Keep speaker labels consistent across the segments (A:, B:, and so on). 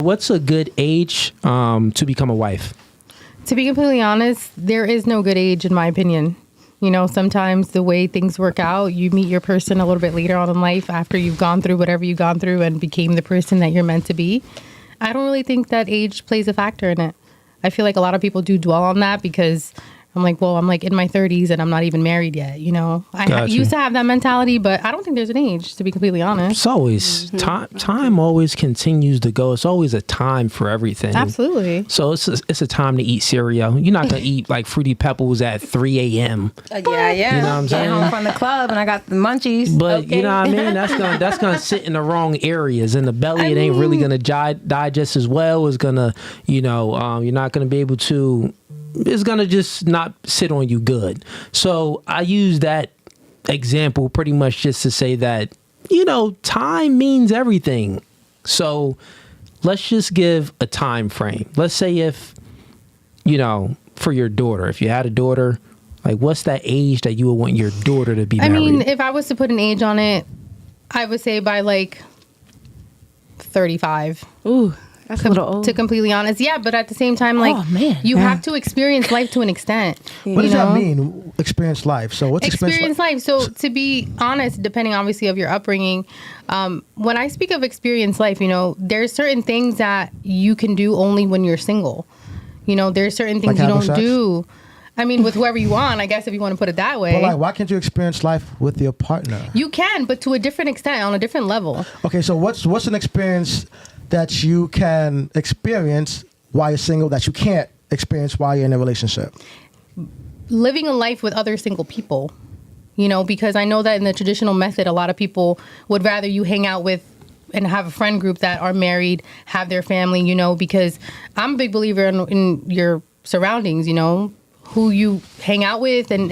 A: What's a good age to become a wife?
B: To be completely honest, there is no good age in my opinion. You know, sometimes the way things work out, you meet your person a little bit later on in life after you've gone through whatever you've gone through and became the person that you're meant to be. I don't really think that age plays a factor in it. I feel like a lot of people do dwell on that because I'm like, well, I'm like in my 30s and I'm not even married yet. You know, I used to have that mentality, but I don't think there's an age, to be completely honest.
A: It's always time always continues to go. It's always a time for everything.
B: Absolutely.
A: So it's a time to eat cereal. You're not going to eat like Fruity Pebbles at 3 a.m.
C: Yeah.
A: You know what I'm saying?
C: Getting home from the club and I got the munchies.
A: But you know what I mean? That's gonna sit in the wrong areas in the belly. It ain't really gonna digest as well. It's gonna, you're not gonna be able to. It's gonna just not sit on you good. So I use that example pretty much just to say that time means everything. So let's just give a time frame. Let's say if for your daughter, if you had a daughter. Like, what's that age that you would want your daughter to be married?
B: I mean, if I was to put an age on it, I would say by like 35.
C: Ooh, that's a little old.
B: To completely honest. Yeah, but at the same time, like, you have to experience life to an extent.
D: What does that mean, experience life? So what's
B: experience life? So to be honest, depending obviously of your upbringing, when I speak of experience life, there's certain things that you can do only when you're single. There's certain things you don't do. I mean, with whoever you want, I guess, if you want to put it that way.
D: But like, why can't you experience life with your partner?
B: You can, but to a different extent, on a different level.
D: Okay, so what's an experience that you can experience while you're single that you can't experience while you're in a relationship?
B: Living a life with other single people, because I know that in the traditional method, a lot of people would rather you hang out with and have a friend group that are married, have their family, because I'm a big believer in your surroundings, who you hang out with and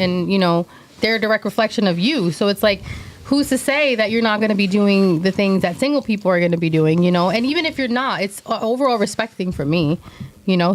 B: they're a direct reflection of you. So it's like, who's to say that you're not going to be doing the things that single people are going to be doing, and even if you're not, it's overall respecting for me,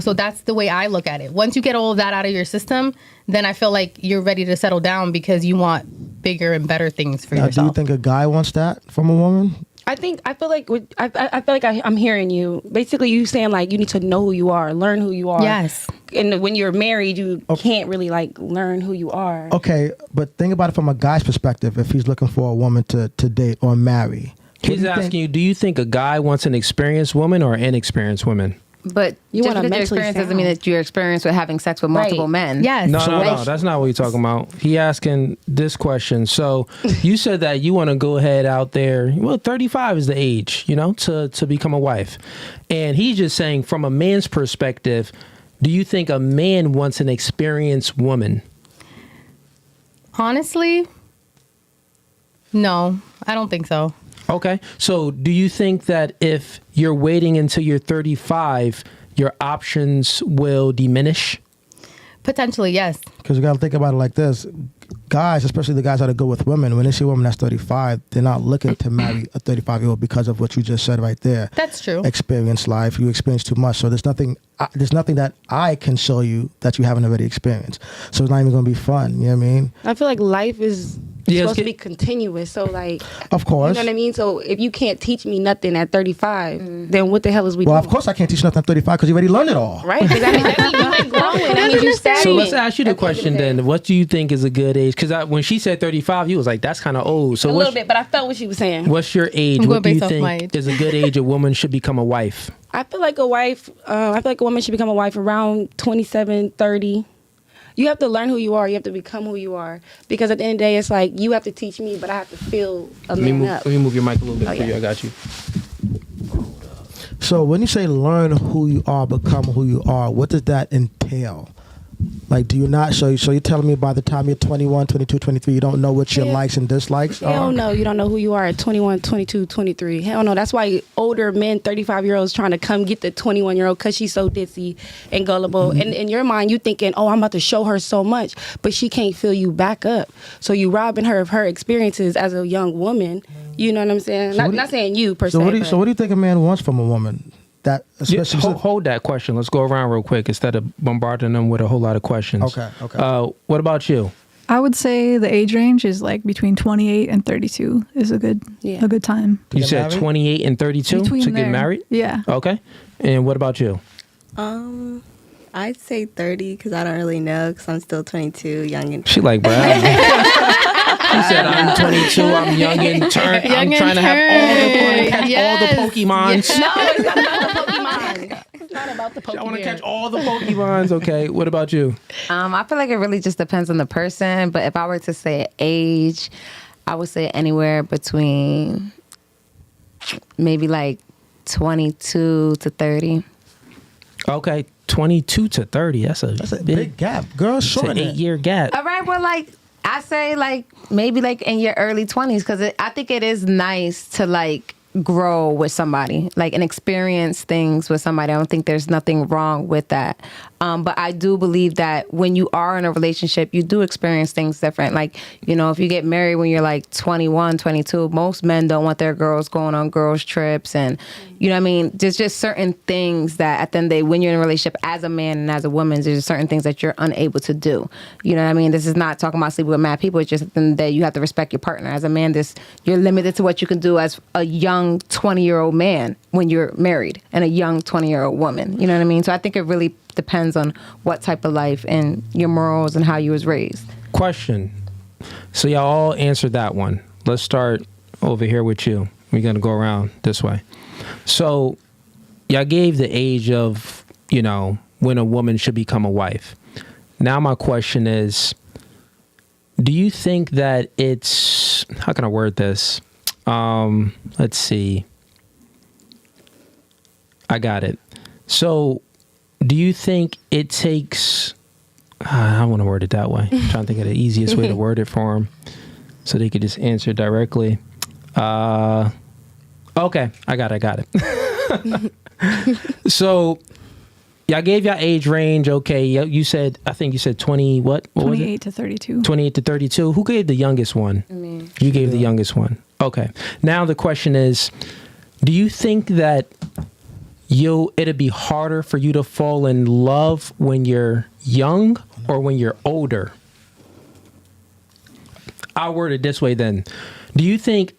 B: so that's the way I look at it. Once you get all of that out of your system, then I feel like you're ready to settle down because you want bigger and better things for yourself.
D: Do you think a guy wants that from a woman?
C: I feel like I'm hearing you. Basically, you saying like you need to know who you are, learn who you are.
B: Yes.
C: And when you're married, you can't really like learn who you are.
D: Okay, but think about it from a guy's perspective. If he's looking for a woman to date or marry,
A: he's asking you: do you think a guy wants an experienced woman or an inexperienced woman?
E: But just because your experience doesn't mean that you're experienced with having sex with multiple men.
B: Yes.
A: No. That's not what he's talking about. He asking this question. So you said that you want to go ahead out there. Well, 35 is the age, to become a wife. And he's just saying from a man's perspective, do you think a man wants an experienced woman?
B: Honestly, no, I don't think so.
A: Okay. So do you think that if you're waiting until you're 35, your options will diminish?
B: Potentially, yes.
D: Because you got to think about it like this. Guys, especially the guys that are good with women, when they see a woman that's 35, they're not looking to marry a 35-year-old because of what you just said right there.
B: That's true.
D: Experience life. You experience too much. So there's nothing that I can show you that you haven't already experienced. So it's not even going to be fun. You know what I mean?
C: I feel like life is supposed to be continuous. So like,
D: of course.
C: You know what I mean? So if you can't teach me nothing at 35, then what the hell is we doing?
D: Well, of course I can't teach you nothing at 35 because you already learned it all.
C: Right? Because that means you ain't growing. That means you stagnant.
A: So let's ask you the question then. What do you think is a good age? Because when she said 35, you was like, that's kind of old. So
C: a little bit, but I felt what she was saying.
A: What's your age? What do you think is a good age a woman should become a wife?
C: I feel like a woman should become a wife around 27, 30. You have to learn who you are. You have to become who you are. Because at the end of the day, it's like, you have to teach me, but I have to feel a man up.
A: Let me move your mic a little bit for you. I got you.
D: So when you say learn who you are, become who you are, what does that entail? Like, do you not? So you're telling me by the time you're 21, 22, 23, you don't know what your likes and dislikes are?
C: Hell no, you don't know who you are at 21, 22, 23. Hell no. That's why older men, 35-year-olds, trying to come get the 21-year-old because she's so ditzy and gullible. Mm-hmm. And in your mind, you thinking, oh, I'm about to show her so much, but she can't fill you back up. So you robbing her of her experiences as a young woman. You know what I'm saying?
D: So
C: not saying you per se.
D: So what do you think a man wants from a woman? That
A: hold that question. Let's go around real quick instead of bombarding them with a whole lot of questions.
D: Okay.
A: What about you?
F: I would say the age range is like between 28 and 32 is a good time.
A: You said 28 and 32 to get married?
F: Yeah.
A: Okay. And what about you?
G: I'd say 30 because I don't really know because I'm still 22, young and
A: She like, bro. He said, I'm 22, I'm young and turned. I'm trying to have all the fun and catch all the Pokemons.
C: No, it's not about the Pokemon. It's not about the Pokemon.
A: I want to catch all the Pokemons. Okay, what about you?
E: I feel like it really just depends on the person. But if I were to say age, I would say anywhere between maybe like 22 to 30.
A: Okay, 22 to 30. That's a
D: big gap. Girl, short.
A: It's an 8-year gap.
E: All right, well, like I say, like maybe like in your early 20s, because I think it is nice to like grow with somebody, like, and experience things with somebody. I don't think there's nothing wrong with that. But I do believe that when you are in a relationship, you do experience things different. Like, you know, if you get married when you're like 21, 22, most men don't want their girls going on girls trips. And, you know what I mean? There's just certain things that at the end of the day, when you're in a relationship as a man and as a woman, there's certain things that you're unable to do. You know what I mean? This is not talking about sleeping with mad people. It's just at the end of the day, you have to respect your partner. As a man, you're limited to what you can do as a young 20-year-old man when you're married and a young 20-year-old woman. You know what I mean? So I think it really depends on what type of life and your morals and how you was raised.
A: Question. So y'all all answered that one. Let's start over here with you. We're going to go around this way. So y'all gave the age of, you know, when a woman should become a wife. Now my question is, do you think that it's, how can I word this? Let's see. I got it. So do you think it takes, I don't want to word it that way. I'm trying to think of the easiest way to word it for them so they could just answer directly. Okay, I got it. So y'all gave y'all age range. Okay, you said, I think you said 20, what
F: 28 to 32.
A: 28 to 32. Who gave the youngest one?
E: Me.
A: You gave the youngest one. Okay. Now the question is, do you think that it'd be harder for you to fall in love when you're young or when you're older? I'll word it this way then. Do you think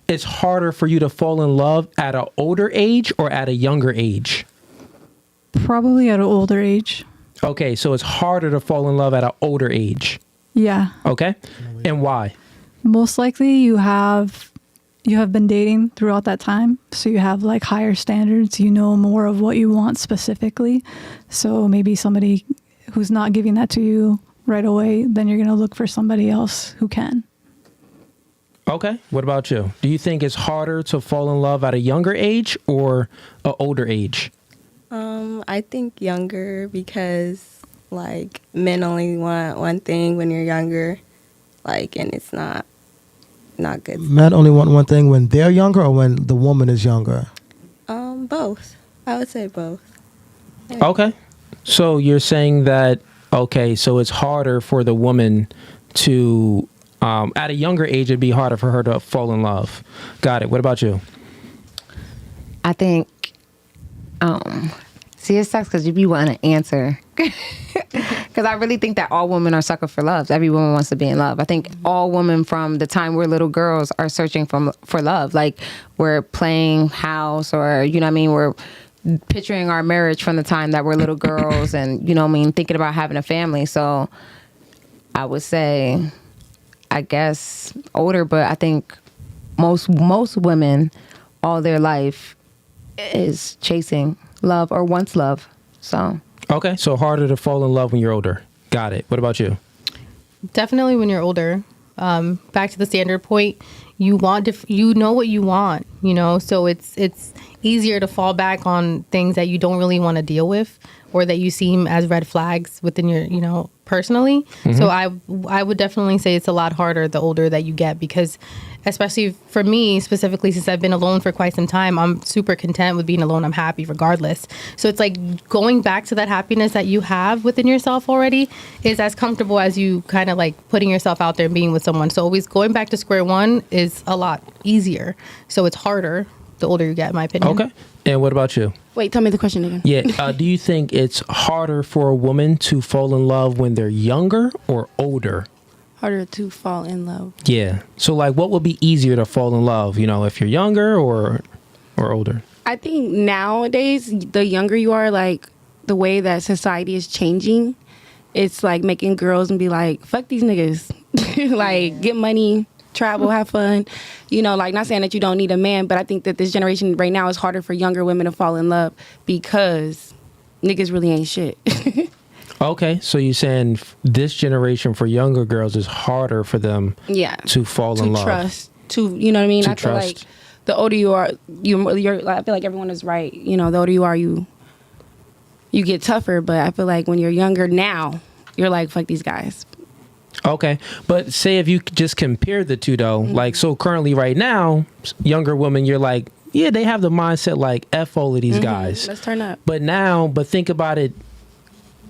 A: it's harder for you to fall in love at an older age or at a younger age?
F: Probably at an older age.
A: Okay, so it's harder to fall in love at an older age.
F: Yeah.
A: Okay. And why?
F: Most likely you have been dating throughout that time, so you have like higher standards. You know more of what you want specifically. So maybe somebody who's not giving that to you right away, then you're going to look for somebody else who can.
A: Okay. What about you? Do you think it's harder to fall in love at a younger age or an older age?
G: I think younger because like men only want one thing when you're younger, like, and it's not good.
D: Men only want one thing when they're younger or when the woman is younger?
G: Both. I would say both.
A: Yeah. Okay. So you're saying that, okay, so it's harder for the woman to, at a younger age, it'd be harder for her to fall in love. Got it. What about you?
E: I think, see, it sucks because you be wanting to answer. Because I really think that all women are sucker for love. Every woman wants to be in love. I think all women from the time we're little girls are searching for love. Like we're playing house or, you know what I mean? We're picturing our marriage from the time that we're little girls and, you know what I mean, thinking about having a family. So I would say, I guess older, but I think most women all their life is chasing love or wants love. So.
A: Okay, so harder to fall in love when you're older. Got it. What about you?
B: Definitely when you're older. Back to the standard point, you know what you want, you know, so it's easier to fall back on things that you don't really want to deal with or that you seem as red flags within your, you know, personally. Mm-hmm. So I would definitely say it's a lot harder the older that you get because especially for me specifically, since I've been alone for quite some time, I'm super content with being alone. I'm happy regardless. So it's like going back to that happiness that you have within yourself already is as comfortable as you kind of like putting yourself out there and being with someone. So always going back to square one is a lot easier. So it's harder the older you get, in my opinion.
A: Okay. And what about you?
C: Wait, tell me the question again.
A: Yeah. Do you think it's harder for a woman to fall in love when they're younger or older?
C: Harder to fall in love.
A: Yeah. So like, what would be easier to fall in love? You know, if you're younger or older.
C: I think nowadays, the younger you are, like the way that society is changing, it's like making girls and be like, fuck these niggas. Like, get money, travel, have fun. You know, like, not saying that you don't need a man, but I think that this generation right now is harder for younger women to fall in love because niggas really ain't shit.
A: Okay, so you're saying this generation for younger girls is harder for them to fall in love.
C: Trust. You know what I mean?
A: To
C: I feel
A: trust.
C: like the older you are, I feel like everyone is right. You know, the older you are, you get tougher. But I feel like when you're younger now, you're like, fuck these guys.
A: Okay, but say if you just compare the two though, like, so currently right now, younger women, you're like, yeah, they have the mindset like F all of these guys.
C: Let's turn up.
A: But think about it,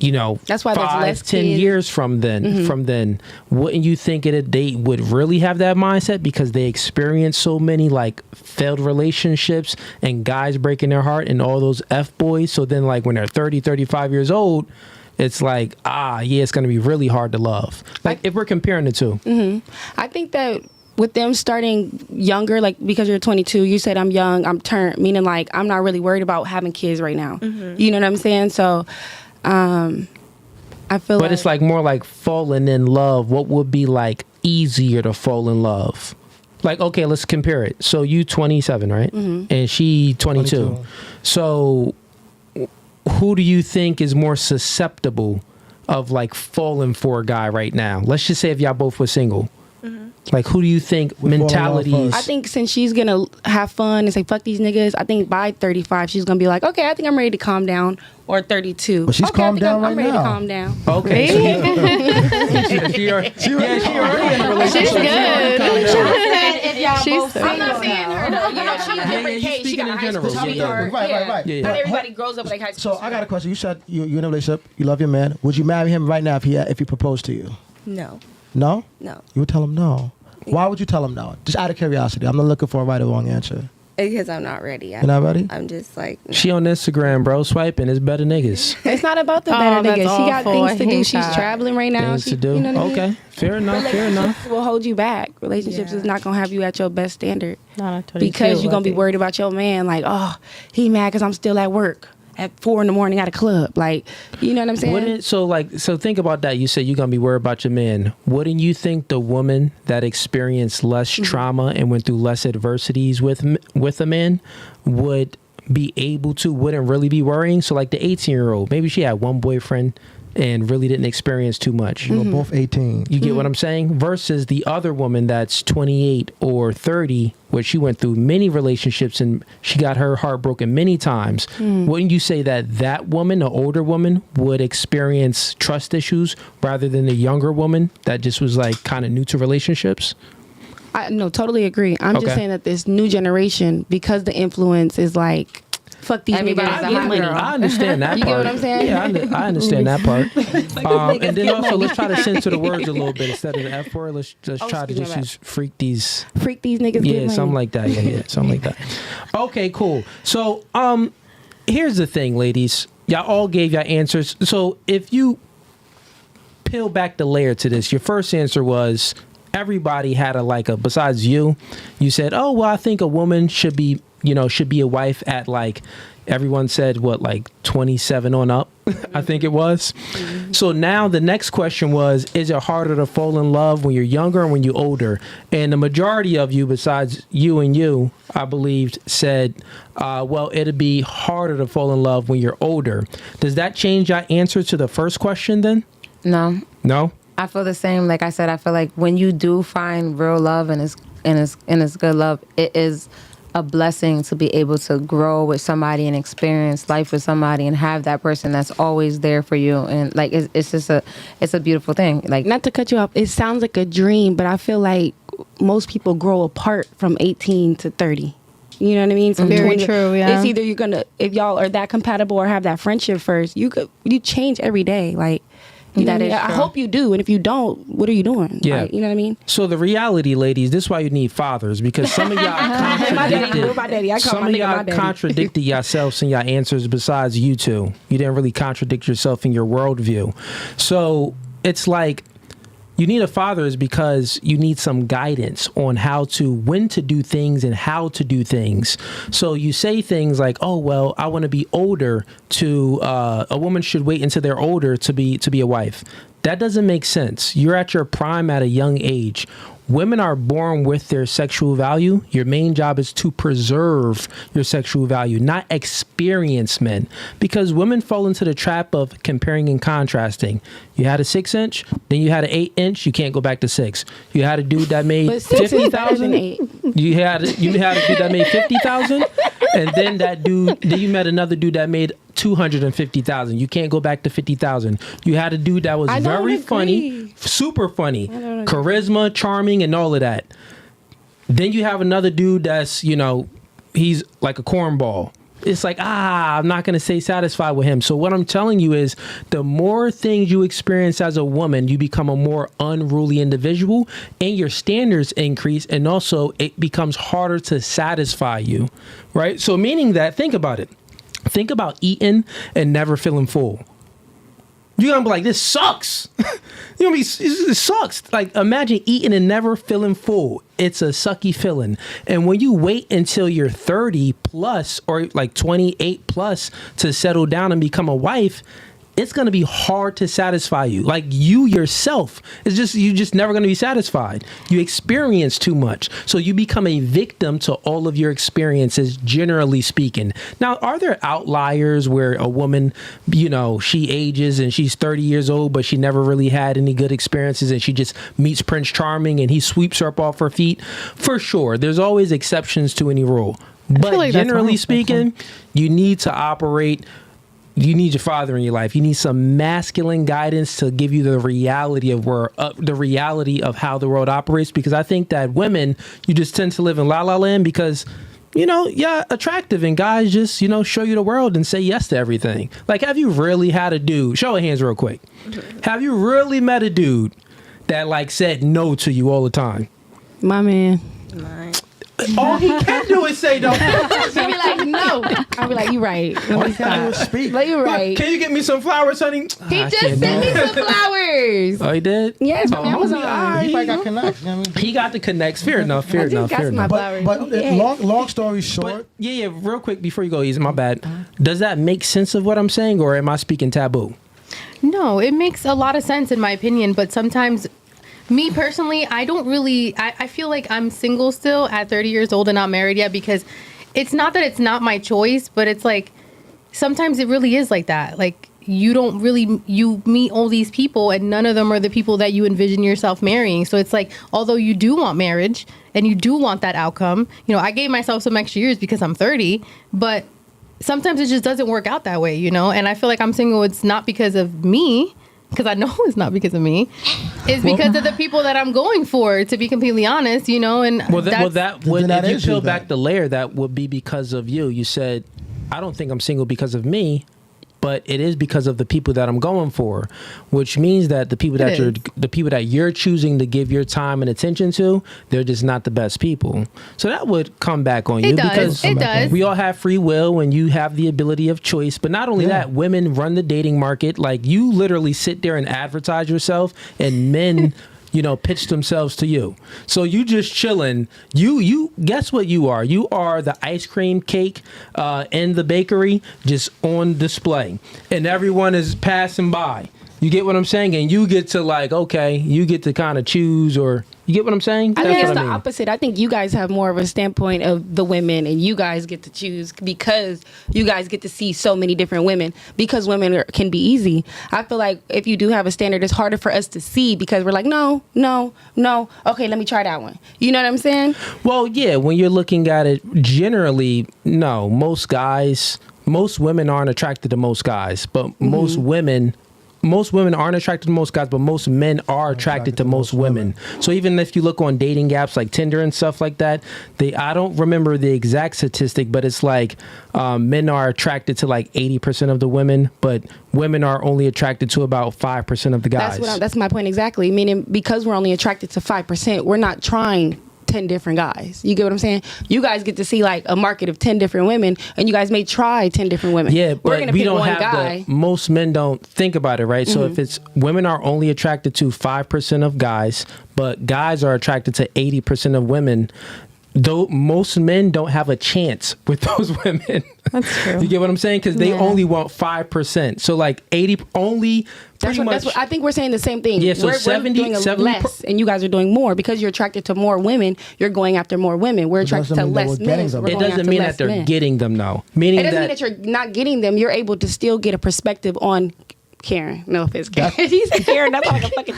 A: you know,
C: That's why there's
A: 5,
C: less
A: 10
C: kids.
A: years from then, wouldn't you think it they would really have that mindset because they experience so many like failed relationships and guys breaking their heart and all those F boys? So then like when they're 30, 35 years old, it's like, it's going to be really hard to love. Like if we're comparing the two.
C: I think that with them starting younger, like because you're 22, you said I'm young, I'm turned, meaning like I'm not really worried about having kids right now. You know what I'm saying? So I feel
A: But it's like more like falling in love. What would be like easier to fall in love? Like, okay, let's compare it. So you 27, right? And she 22.
D: 22.
A: So who do you think is more susceptible of like falling for a guy right now? Let's just say if y'all both were single. Like, who do you think
D: Would fall in love
A: mentalities?
D: first.
C: I think since she's gonna have fun and say fuck these niggas, I think by 35 she's gonna be like, okay, I think I'm ready to calm down. Or 32.
D: But she's
C: okay,
D: calmed down
C: I'm
D: right
C: ready
D: now.
C: to calm down.
A: Okay. She already in a relationship.
B: She's good.
E: If y'all
B: She's
E: both
B: so-
E: single
C: I'm not saying
E: now.
C: her. No, you know, she's a different
A: you're
C: case. She
A: speaking
C: got a
A: in
C: high school
A: general. Yeah,
C: sweetheart.
D: Right.
A: Yeah,
C: Not
A: yeah.
C: everybody grows up like high school.
D: So I got a question. You said you're in a relationship. You love your man. Would you marry him right now if he proposed to you?
G: No.
D: No.
G: No.
D: You would tell him no. Why would you tell him no? Just out of curiosity. I'm not looking for a right or wrong answer.
G: Because I'm not ready.
D: You're not ready?
G: I'm just like, no.
A: She on Instagram, bro, swiping. It's better niggas.
C: It's not about the
B: Oh,
C: better
B: that's
C: niggas. She got
B: awful.
C: things to
B: I
C: do.
B: hate
C: She's
B: that.
C: traveling right now.
A: Things
C: She,
A: to do.
C: You know what I mean?
A: Okay, fair enough.
C: Relationships will hold you back. Relationships is not gonna have you at your best standard
B: Not a 22,
C: because you're gonna be
B: I think.
C: worried about your man. Like, oh, he mad because I'm still at work at 4 a.m. at a club. Like, you know what I'm saying?
A: Wouldn't so think about that. You said you're gonna be worried about your man. Wouldn't you think the woman that experienced less trauma and went through less adversities with a man would be able to, wouldn't really be worrying? So like the 18-year-old, maybe she had one boyfriend and really didn't experience too much.
D: We're both 18.
A: You get what I'm saying? Versus the other woman that's 28 or 30, where she went through many relationships and she got her heart broken many times. Wouldn't you say that woman, the older woman, would experience trust issues rather than the younger woman that just was like kind of new to relationships?
C: I no, totally agree. I'm
A: Okay.
C: just saying that this new generation, because the influence is like, fuck these
E: Everybody's
C: niggas.
E: a
C: Get
E: hot
C: money.
E: girl.
A: I understand that
C: You
A: part.
C: get what I'm saying?
A: Yeah, I understand that part. And then also, let's try to censor the words a little bit. Instead of the F word, let's just try to
C: excuse
A: just
C: me,
A: use freak these.
C: Freak these niggas.
A: Yeah,
C: get money.
A: something like that. Yeah, something like that. Okay, cool. So, here's the thing, ladies. Y'all all gave your answers. So, if you peel back the layer to this, your first answer was everybody had besides you said, oh, well, I think a woman should be a wife at like, everyone said what, like 27 on up, I think it was. So now the next question was, is it harder to fall in love when you're younger or when you're older? And the majority of you, besides you, I believed, said, well, it'd be harder to fall in love when you're older. Does that change your answer to the first question then?
E: No.
A: No?
E: I feel the same. Like I said, I feel like when you do find real love and it's good love, it is a blessing to be able to grow with somebody and experience life with somebody and have that person that's always there for you. And like it's just it's a beautiful thing. Like,
C: Not to cut you off, it sounds like a dream, but I feel like most people grow apart from 18 to 30. You know what I mean? From
B: Very
C: 20
B: true, yeah.
C: It's either you're gonna, if y'all are that compatible or have that friendship first, you change every day. Like, you know
E: That
C: what I mean?
E: is
C: I
E: true.
C: hope you do, and if you don't, what are you doing?
A: Yeah.
C: Like, you know what I mean?
A: So the reality, ladies, this is why you need fathers, because some of y'all
C: My daddy, my
A: contradicted.
C: daddy. I call
A: Some
C: my
A: of
C: nigga my
A: y'all
C: daddy.
A: contradicted yourselves in your answers. Besides you two, you didn't really contradict yourself in your worldview. So it's like you need a father is because you need some guidance on when to do things and how to do things. So you say things like, oh, well, I want to be older a woman should wait until they're older to be a wife. That doesn't make sense. You're at your prime at a young age. Women are born with their sexual value. Your main job is to preserve your sexual value, not experience men. Because women fall into the trap of comparing and contrasting. You had a 6-inch, then you had an 8-inch. You can't go back to 6. You had a dude that made
C: But 6 is better than
A: 50,000.
C: 8.
A: You had a dude that made 50,000, and then you met another dude that made 250,000. You can't go back to 50,000. You had a dude that was
C: I don't
A: very
C: agree.
A: funny, super funny,
C: don't agree.
A: charisma, charming, and all of that. Then you have another dude that's, he's like a cornball. It's like, I'm not going to say satisfied with him. So what I'm telling you is the more things you experience as a woman, you become a more unruly individual and your standards increase. And also it becomes harder to satisfy you. Right. So meaning that, think about it. Think about eating and never feeling full. You're going to be like, this sucks. It sucks. Like, imagine eating and never feeling full. It's a sucky feeling. And when you wait until you're 30 plus or like 28 plus to settle down and become a wife, it's going to be hard to satisfy you. Like you yourself, you're just never going to be satisfied. You experience too much. So you become a victim to all of your experiences, generally speaking. Now, are there outliers where a woman, she ages and she's 30 years old, but she never really had any good experiences and she just meets Prince Charming and he sweeps her up off her feet? For sure. There's always exceptions to any rule. But
B: like that's
A: generally
B: wrong.
A: speaking, you need to operate. You need your father in your life. You need some masculine guidance to give you the reality of how the world operates. Because I think that women, you just tend to live in la la land because, you're attractive and guys just, show you the world and say yes to everything. Like, have you really had a dude? Show of hands real quick. Have you really met a dude that like said no to you all the time?
C: My man.
G: Mine.
A: All he can do is say no.
C: She'll be like, no. I'll be like, you right.
D: All you gotta do is speak.
C: Like, you right.
A: Can you get me some flowers, honey?
C: He just sent me some flowers.
A: Oh, he did?
C: Yes, from
A: Oh,
C: Amazon.
D: He probably got connects.
A: He got the connects. Fair enough. Fair enough.
C: got my flowers.
D: But
C: Yeah.
D: long story short,
A: But yeah, real quick before you go, Easy, my bad. Does that make sense of what I'm saying, or am I speaking taboo?
B: No, it makes a lot of sense in my opinion, but sometimes me personally, I don't really, I feel like I'm single still at 30 years old and not married yet because it's not that it's not my choice, but it's like sometimes it really is like that. Like you meet all these people and none of them are the people that you envision yourself marrying. So it's like, although you do want marriage and you do want that outcome, I gave myself some extra years because I'm 30, but sometimes it just doesn't work out that way, and I feel like I'm single. It's not because of me. Because I know it's not because of me. It's because of the people that I'm going for, to be completely honest, and
A: If you
D: is
A: peel
D: you
A: back
D: then.
A: the layer, that would be because of you. You said, I don't think I'm single because of me, but it is because of the people that I'm going for, which means that the people that you're choosing to give your time and attention to, they're just not the best people. So that would come back on you because
B: It does.
A: we all have free will and you have the ability of choice. But not only that, women run the dating market. Like you literally sit there and advertise yourself, and men pitch themselves to you. So you just chilling. You guess what you are? You are the ice cream cake in the bakery just on display. And everyone is passing by. You get what I'm saying? And you get to you get to kind of choose, or you get what I'm saying?
C: I think
A: That's
C: it's
A: what
C: the
A: I mean.
C: opposite. I think you guys have more of a standpoint of the women, and you guys get to choose because you guys get to see so many different women. Because women can be easy. I feel like if you do have a standard, it's harder for us to see because we're like, no. Okay, let me try that one. You know what I'm saying?
A: Well, yeah, when you're looking at it, generally, no. Most women aren't attracted to most guys, but most women aren't attracted to most guys, but most men are attracted to most women. So even if you look on dating apps like Tinder and stuff like that, I don't remember the exact statistic, but it's like men are attracted to like 80% of the women, but women are only attracted to about 5% of the guys.
C: That's my point exactly. Meaning because we're only attracted to 5%, we're not trying 10 different guys. You get what I'm saying? You guys get to see like a market of 10 different women, and you guys may try 10 different women.
A: Yeah,
C: we're
A: but
C: gonna
A: we
C: pick
A: don't
C: one
A: have
C: guy.
A: most men don't think about it, right? So if it's women are only attracted to 5% of guys, but guys are attracted to 80% of women, though most men don't have a chance with those women.
F: That's true.
A: You get what I'm saying? Because they only want 5%. So like 80 only.
C: That's what I think we're saying the same thing.
A: Yeah, so
C: we're
A: 70
C: doing less, and you guys are doing more because you're attracted to more women. You're going after more women. We're attracted to less men. So
A: it doesn't mean that they're getting them, though. Meaning
C: it doesn't mean that you're not getting them. You're able to still get a perspective on Karen. No offense, Karen. She's Karen. That's like a fucking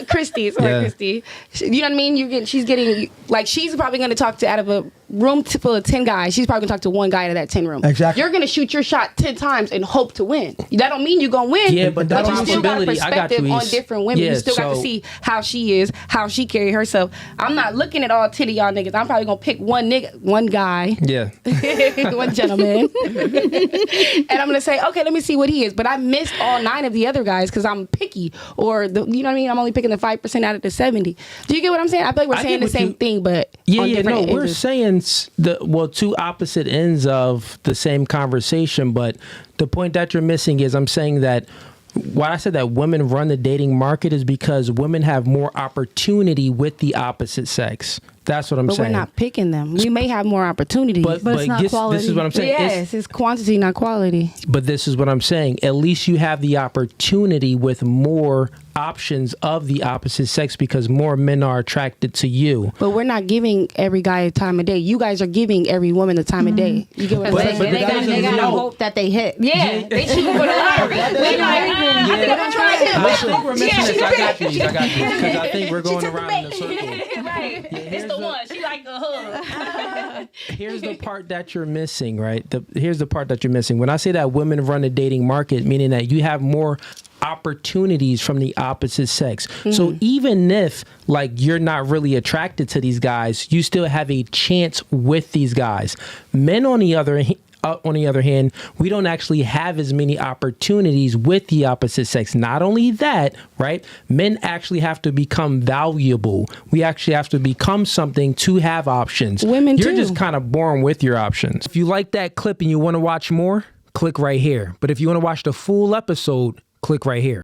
C: Christy. Sorry,
A: Yeah.
C: Christy. You know what I mean? She's getting like she's probably going to talk to out of a room full of 10 guys. She's probably going to talk to one guy out of that 10 room.
D: Exactly.
C: You're going to shoot your shot 10 times and hope to win. That don't mean you're going to win.
A: Yeah, but that's
C: you still got a
A: possibility. I got
C: perspective
A: you,
C: on
A: East.
C: different women.
A: Yeah,
C: you still got to
A: so-
C: see how she is, how she carry herself. I'm not looking at all 10 of y'all niggas. I'm probably going to pick one nigga, one guy.
A: Yeah.
C: One gentleman. And I'm gonna say, okay, let me see what he is. But I missed all 9 of the other guys because I'm picky, or you know what I mean. I'm only picking the 5% out of the 70. Do you get what I'm saying? I feel like we're saying the same thing, but on different
A: we're
C: ends.
A: saying two opposite ends of the same conversation. But the point that you're missing is I'm saying that. Why I said that women run the dating market is because women have more opportunity with the opposite sex. That's what I'm
C: But
A: saying.
C: we're not picking them. We may have more opportunities.
A: But
F: it's not quality.
A: This is what I'm saying.
C: Yes, it's quantity, not quality.
A: But this is what I'm saying. At least you have the opportunity with more options of the opposite sex because more men are attracted to you.
C: But we're not giving every guy a time of day. You guys are giving every woman the time of day. You get what I'm
A: But-
C: saying?
A: but
E: They
A: that
E: gotta
A: doesn't-
E: hope that they hit.
C: Yeah, they shooting for the lottery. They like, I think I'm gonna try him.
A: I think we're missing this. I got you.
C: She
A: Because I think we're going around in a circle.
C: Right. It's the one. She like a hug.
A: Here's the part that you're missing, right? Here's the part that you're missing. When I say that women run a dating market, meaning that you have more opportunities from the opposite sex. So even if like you're not really attracted to these guys, you still have a chance with these guys. Men on the other hand, we don't actually have as many opportunities with the opposite sex. Not only that, right? Men actually have to become valuable. We actually have to become something to have options.
C: Women
A: You're
C: too.
A: just kind of born with your options. If you like that clip and you want to watch more, click right here. But if you want to watch the full episode, click right here.